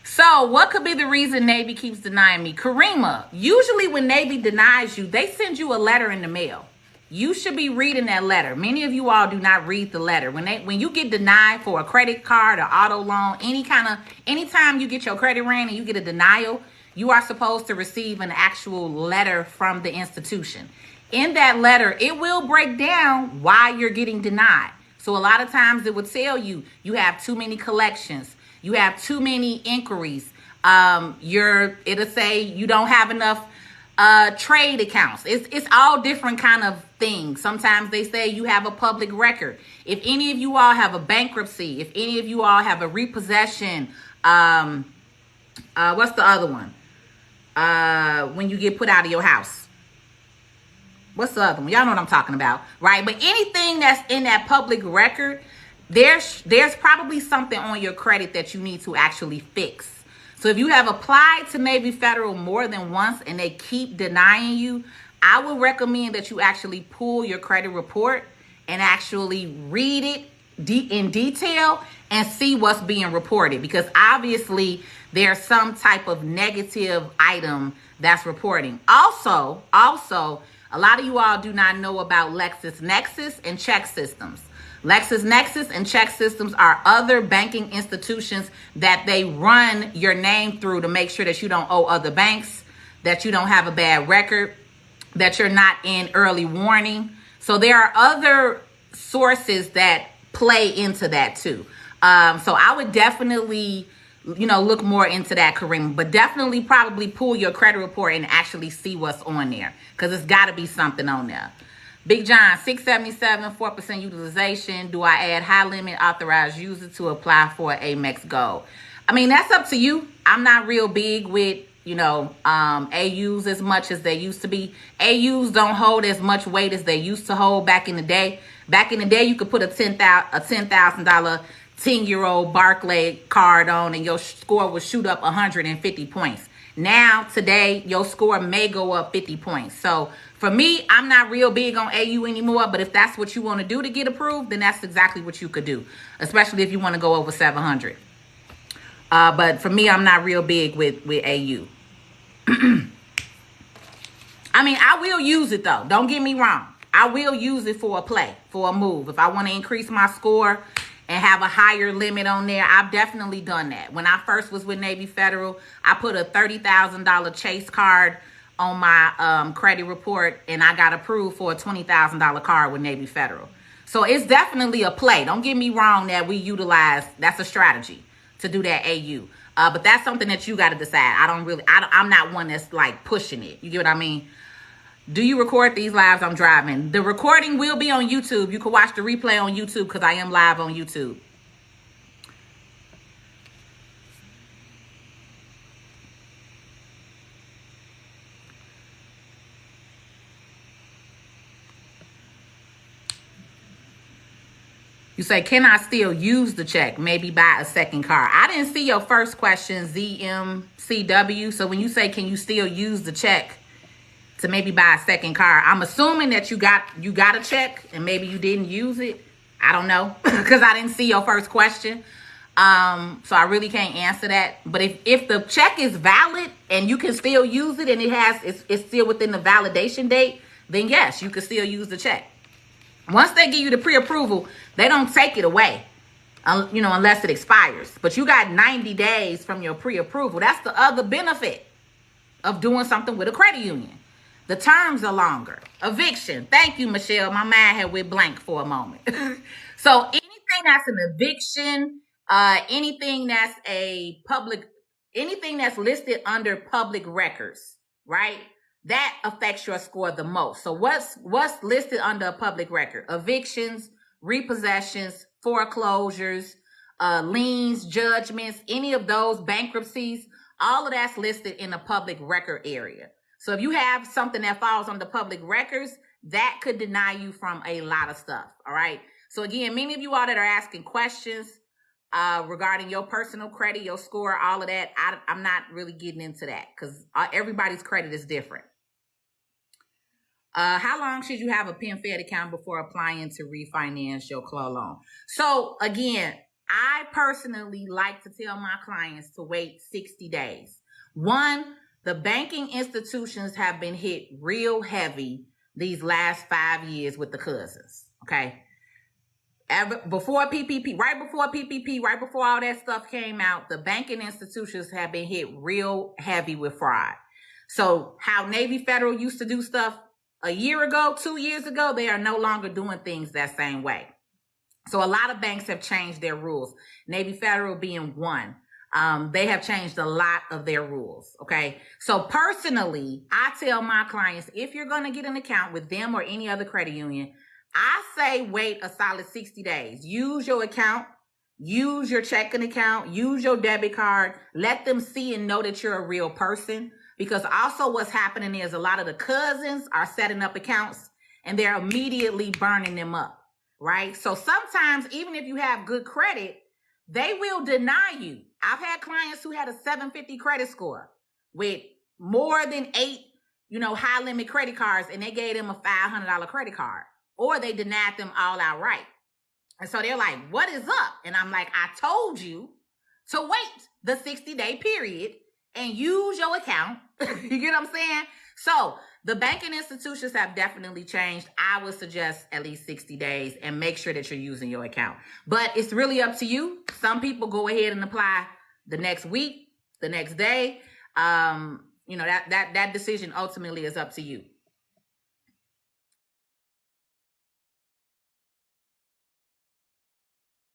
So what could be the reason Navy keeps denying me? Karima, usually when Navy denies you, they send you a letter in the mail. You should be reading that letter. Many of you all do not read the letter. When you get denied for a credit card or auto loan, anytime you get your credit ran and you get a denial, you are supposed to receive an actual letter from the institution. In that letter, it will break down why you're getting denied. So a lot of times it would tell you you have too many collections, you have too many inquiries. It'll say you don't have enough trade accounts. It's all different kind of things. Sometimes they say you have a public record. If any of you all have a bankruptcy, if any of you all have a repossession, what's the other one? When you get put out of your house. What's the other one? Y'all know what I'm talking about, right? But anything that's in that public record, there's probably something on your credit that you need to actually fix. So if you have applied to Navy Federal more than once and they keep denying you, I would recommend that you actually pull your credit report and actually read it in detail and see what's being reported, because obviously there's some type of negative item that's reporting. Also, a lot of you all do not know about LexisNexis and check systems. LexisNexis and check systems are other banking institutions that they run your name through to make sure that you don't owe other banks, that you don't have a bad record, that you're not in early warning. So there are other sources that play into that too. So I would definitely, look more into that, Kareem, but definitely probably pull your credit report and actually see what's on there, because it's got to be something on there. Big John, 677, 4% utilization. Do I add high limit authorized user to apply for Amex Gold? I mean, that's up to you. I'm not real big with, AUs as much as they used to be. AUs don't hold as much weight as they used to hold back in the day. Back in the day, you could put a $10,000 10-year-old Barclay card on and your score would shoot up 150 points. Now, today, your score may go up 50 points. So for me, I'm not real big on AU anymore, but if that's what you want to do to get approved, then that's exactly what you could do, especially if you want to go over 700. But for me, I'm not real big with AU. I mean, I will use it though. Don't get me wrong. I will use it for a play, for a move. If I want to increase my score and have a higher limit on there, I've definitely done that. When I first was with Navy Federal, I put a $30,000 Chase card on my credit report, and I got approved for a $20,000 card with Navy Federal. So it's definitely a play. Don't get me wrong that we utilize, that's a strategy to do that AU. But that's something that you got to decide. I'm not one that's like pushing it. You get what I mean? Do you record these lives? I'm driving. The recording will be on YouTube. You can watch the replay on YouTube because I am live on YouTube. You say, can I still use the check? Maybe buy a second car. I didn't see your first question, ZMCW. So when you say, can you still use the check to maybe buy a second car, I'm assuming that you got a check and maybe you didn't use it. I don't know, because I didn't see your first question. So I really can't answer that. But if the check is valid and you can still use it and it's still within the validation date, then yes, you can still use the check. Once they give you the pre-approval, they don't take it away, unless it expires. But you got 90 days from your pre-approval. That's the other benefit of doing something with a credit union. The terms are longer. Eviction. Thank you, Michelle. My mind had went blank for a moment. So anything that's an eviction, anything that's anything that's listed under public records, right? That affects your score the most. So what's listed under a public record? Evictions, repossessions, foreclosures, liens, judgments, any of those, bankruptcies, all of that's listed in the public record area. So if you have something that falls on the public records, that could deny you from a lot of stuff. All right. So again, many of you all that are asking questions regarding your personal credit, your score, all of that, I'm not really getting into that because everybody's credit is different. How long should you have a PenFed account before applying to refinance your CLO loan? So again, I personally like to tell my clients to wait 60 days. One, the banking institutions have been hit real heavy these last 5 years with the cousins. Okay. Before PPP, right before all that stuff came out, the banking institutions have been hit real heavy with fraud. So how Navy Federal used to do stuff a year ago, 2 years ago, they are no longer doing things that same way. So a lot of banks have changed their rules. Navy Federal being one. They have changed a lot of their rules. Okay. So personally, I tell my clients, if you're going to get an account with them or any other credit union, I say wait a solid 60 days. Use your account, use your checking account, use your debit card. Let them see and know that you're a real person. Because also what's happening is a lot of the cousins are setting up accounts and they're immediately burning them up. Right? So sometimes even if you have good credit, they will deny you. I've had clients who had a 750 credit score with more than 8, high limit credit cards, and they gave them a $500 credit card, or they denied them all outright. And so they're like, what is up? And I'm like, I told you to wait the 60-day period and use your account. You get what I'm saying? So the banking institutions have definitely changed. I would suggest at least 60 days and make sure that you're using your account. But it's really up to you. Some people go ahead and apply the next week, the next day. That decision ultimately is up to you.